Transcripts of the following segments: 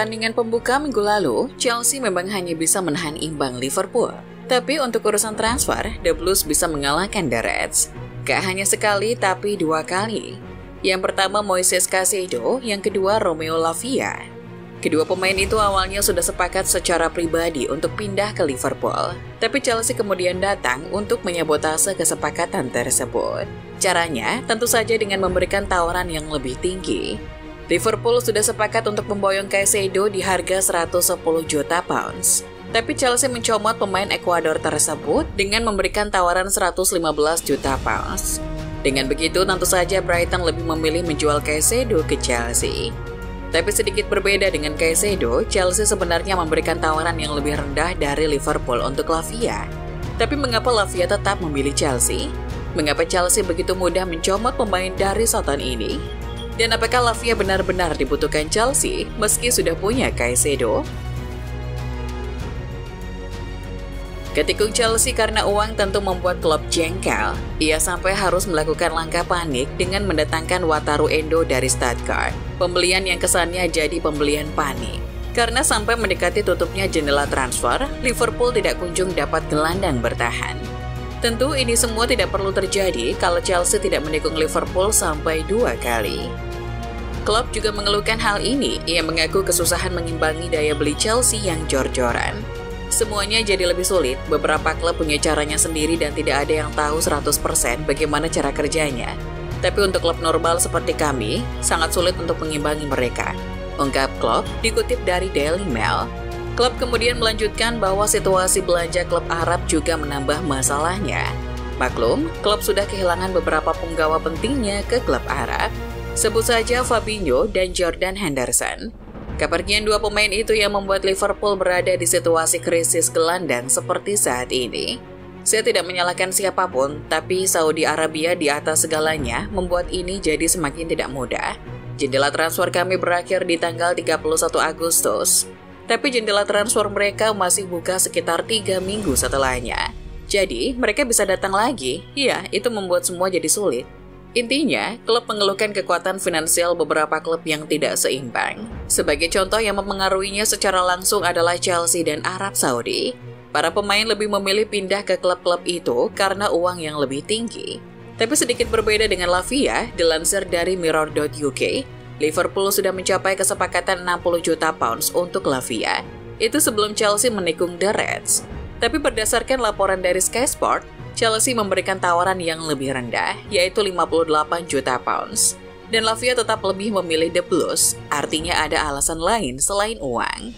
pertandingan pembuka minggu lalu, Chelsea memang hanya bisa menahan imbang Liverpool. Tapi untuk urusan transfer, The Blues bisa mengalahkan The Reds. Gak hanya sekali, tapi 2 kali. Yang pertama Moises Caicedo, yang kedua Romeo Lavia. Kedua pemain itu awalnya sudah sepakat secara pribadi untuk pindah ke Liverpool. Tapi Chelsea kemudian datang untuk menyabotase kesepakatan tersebut. Caranya tentu saja dengan memberikan tawaran yang lebih tinggi. Liverpool sudah sepakat untuk memboyong Caicedo di harga 110 juta pounds. Tapi Chelsea mencomot pemain Ekuador tersebut dengan memberikan tawaran 115 juta pounds. Dengan begitu tentu saja Brighton lebih memilih menjual Caicedo ke Chelsea. Tapi sedikit berbeda dengan Caicedo, Chelsea sebenarnya memberikan tawaran yang lebih rendah dari Liverpool untuk Lavia. Tapi mengapa Lavia tetap memilih Chelsea? Mengapa Chelsea begitu mudah mencomot pemain dari Soton ini? Dan apakah Lavia benar-benar dibutuhkan Chelsea meski sudah punya Caicedo? Ketikung Chelsea karena uang tentu membuat klub jengkel. Ia sampai harus melakukan langkah panik dengan mendatangkan Wataru Endo dari Stuttgart. Pembelian yang kesannya jadi pembelian panik. Karena sampai mendekati tutupnya jendela transfer, Liverpool tidak kunjung dapat gelandang bertahan. Tentu ini semua tidak perlu terjadi kalau Chelsea tidak mendukung Liverpool sampai 2 kali. Klopp juga mengeluhkan hal ini. Ia mengaku kesusahan mengimbangi daya beli Chelsea yang jor-joran. Semuanya jadi lebih sulit. Beberapa klub punya caranya sendiri dan tidak ada yang tahu 100% bagaimana cara kerjanya. Tapi untuk klub normal seperti kami, sangat sulit untuk mengimbangi mereka, ungkap Klopp dikutip dari Daily Mail. Klopp kemudian melanjutkan bahwa situasi belanja klub Arab juga menambah masalahnya. Maklum, Klopp sudah kehilangan beberapa penggawa pentingnya ke klub Arab. Sebut saja Fabinho dan Jordan Henderson. Kepergian 2 pemain itu yang membuat Liverpool berada di situasi krisis gelandang seperti saat ini. Saya tidak menyalahkan siapapun, tapi Saudi Arabia di atas segalanya membuat ini jadi semakin tidak mudah. Jendela transfer kami berakhir di tanggal 31 Agustus. Tapi jendela transfer mereka masih buka sekitar 3 minggu setelahnya. Jadi, mereka bisa datang lagi. Ya, itu membuat semua jadi sulit. Intinya, klub mengeluhkan kekuatan finansial beberapa klub yang tidak seimbang. Sebagai contoh yang mempengaruhinya secara langsung adalah Chelsea dan Arab Saudi. Para pemain lebih memilih pindah ke klub-klub itu karena uang yang lebih tinggi. Tapi sedikit berbeda dengan Lavia, dilansir dari Mirror.uk, Liverpool sudah mencapai kesepakatan 60 juta pounds untuk Lavia. Itu sebelum Chelsea menikung The Reds. Tapi berdasarkan laporan dari Sky Sport, Chelsea memberikan tawaran yang lebih rendah, yaitu 58 juta pounds. Dan Lavia tetap lebih memilih The Blues, artinya ada alasan lain selain uang.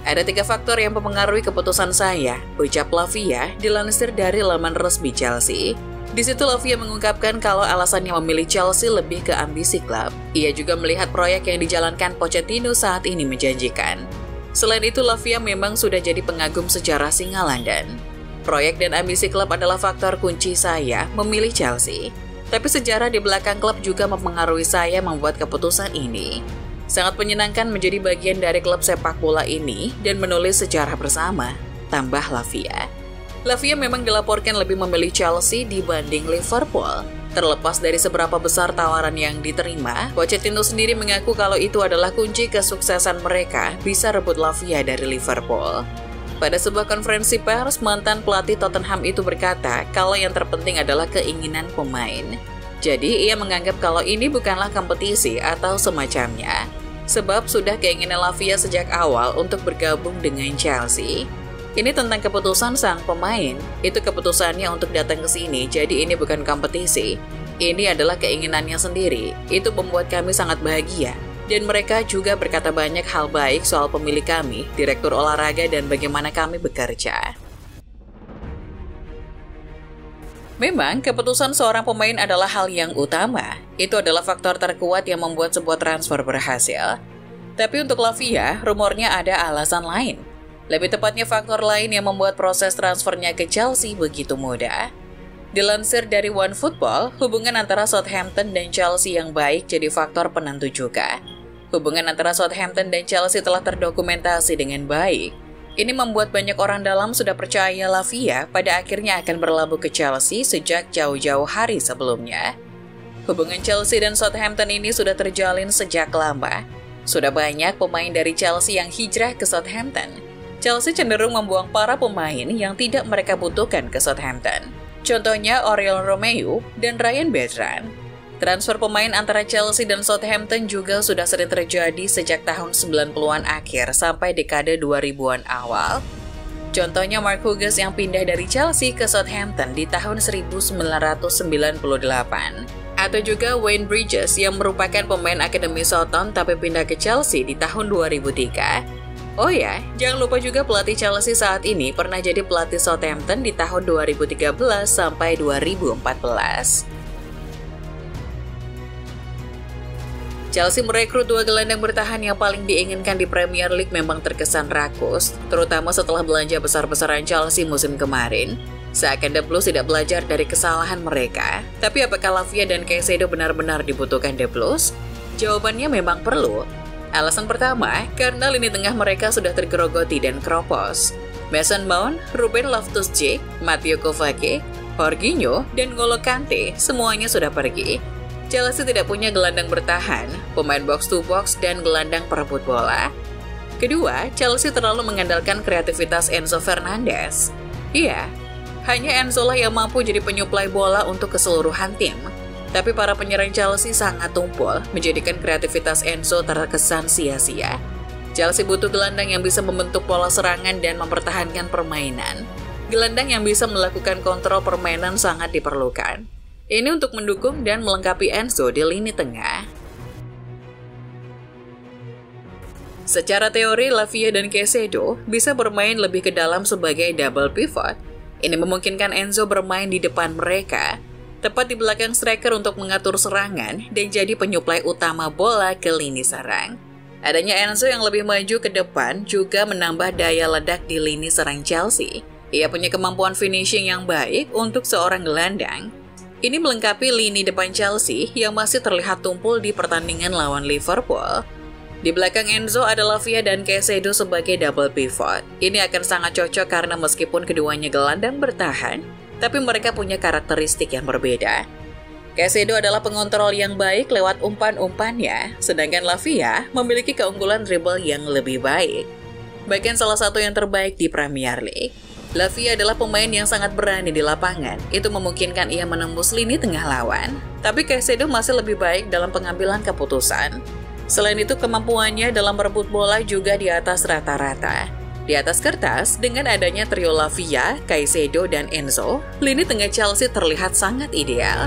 Ada 3 faktor yang mempengaruhi keputusan saya, ucap Lavia dilansir dari laman resmi Chelsea. Di situ Lavia mengungkapkan kalau alasannya memilih Chelsea lebih ke ambisi klub. Ia juga melihat proyek yang dijalankan Pochettino saat ini menjanjikan. Selain itu, Lavia memang sudah jadi pengagum sejarah singa London. Proyek dan ambisi klub adalah faktor kunci saya memilih Chelsea. Tapi sejarah di belakang klub juga mempengaruhi saya membuat keputusan ini. Sangat menyenangkan menjadi bagian dari klub sepak bola ini dan menulis sejarah bersama, tambah Lavia. Lavia memang dilaporkan lebih memilih Chelsea dibanding Liverpool. Terlepas dari seberapa besar tawaran yang diterima, Pochettino sendiri mengaku kalau itu adalah kunci kesuksesan mereka bisa rebut Lavia dari Liverpool. Pada sebuah konferensi pers, mantan pelatih Tottenham itu berkata kalau yang terpenting adalah keinginan pemain. Jadi ia menganggap kalau ini bukanlah kompetisi atau semacamnya. Sebab sudah keinginan Lavia sejak awal untuk bergabung dengan Chelsea. Ini tentang keputusan sang pemain. Itu keputusannya untuk datang ke sini, jadi ini bukan kompetisi. Ini adalah keinginannya sendiri. Itu membuat kami sangat bahagia. Dan mereka juga berkata banyak hal baik soal pemilik kami, direktur olahraga dan bagaimana kami bekerja. Memang, keputusan seorang pemain adalah hal yang utama. Itu adalah faktor terkuat yang membuat sebuah transfer berhasil. Tapi untuk Lavia, rumornya ada alasan lain. Lebih tepatnya faktor lain yang membuat proses transfernya ke Chelsea begitu mudah. Dilansir dari OneFootball, hubungan antara Southampton dan Chelsea yang baik jadi faktor penentu juga. Hubungan antara Southampton dan Chelsea telah terdokumentasi dengan baik. Ini membuat banyak orang dalam sudah percaya Lavia pada akhirnya akan berlabuh ke Chelsea sejak jauh-jauh hari sebelumnya. Hubungan Chelsea dan Southampton ini sudah terjalin sejak lama. Sudah banyak pemain dari Chelsea yang hijrah ke Southampton. Chelsea cenderung membuang para pemain yang tidak mereka butuhkan ke Southampton. Contohnya Oriol Romeu dan Ryan Bertrand. Transfer pemain antara Chelsea dan Southampton juga sudah sering terjadi sejak tahun 90-an akhir sampai dekade 2000-an awal. Contohnya Mark Hughes yang pindah dari Chelsea ke Southampton di tahun 1998. Atau juga Wayne Bridges yang merupakan pemain akademi Southampton tapi pindah ke Chelsea di tahun 2003. Oh ya, jangan lupa juga pelatih Chelsea saat ini pernah jadi pelatih Southampton di tahun 2013 sampai 2014. Chelsea merekrut 2 gelandang bertahan yang paling diinginkan di Premier League memang terkesan rakus, terutama setelah belanja besar-besaran Chelsea musim kemarin. Seakan The Blues tidak belajar dari kesalahan mereka. Tapi apakah Lavia dan Caicedo benar-benar dibutuhkan The Blues? Jawabannya memang perlu. Alasan pertama, karena lini tengah mereka sudah tergerogoti dan keropos. Mason Mount, Ruben Loftus-Cheek, Mateo Kovacic, Jorginho, dan N'Golo Kante semuanya sudah pergi. Chelsea tidak punya gelandang bertahan, pemain box-to-box, dan gelandang perebut bola. Kedua, Chelsea terlalu mengandalkan kreativitas Enzo Fernandez. Iya, hanya Enzo lah yang mampu jadi penyuplai bola untuk keseluruhan tim. Tapi para penyerang Chelsea sangat tumpul, menjadikan kreativitas Enzo terkesan sia-sia. Chelsea butuh gelandang yang bisa membentuk pola serangan dan mempertahankan permainan. Gelandang yang bisa melakukan kontrol permainan sangat diperlukan. Ini untuk mendukung dan melengkapi Enzo di lini tengah. Secara teori, Lavia dan Caicedo bisa bermain lebih ke dalam sebagai double pivot. Ini memungkinkan Enzo bermain di depan mereka, tepat di belakang striker untuk mengatur serangan dan jadi penyuplai utama bola ke lini serang. Adanya Enzo yang lebih maju ke depan juga menambah daya ledak di lini serang Chelsea. Ia punya kemampuan finishing yang baik untuk seorang gelandang. Ini melengkapi lini depan Chelsea yang masih terlihat tumpul di pertandingan lawan Liverpool. Di belakang Enzo ada Lavia dan Caicedo sebagai double pivot. Ini akan sangat cocok karena meskipun keduanya gelandang bertahan, tapi mereka punya karakteristik yang berbeda. Caicedo adalah pengontrol yang baik lewat umpan-umpannya, sedangkan Lavia memiliki keunggulan dribble yang lebih baik. Bahkan salah satu yang terbaik di Premier League. Lavia adalah pemain yang sangat berani di lapangan, itu memungkinkan ia menembus lini tengah lawan. Tapi Caicedo masih lebih baik dalam pengambilan keputusan. Selain itu, kemampuannya dalam merebut bola juga di atas rata-rata. Di atas kertas, dengan adanya trio Lavia, Caicedo, dan Enzo, lini tengah Chelsea terlihat sangat ideal.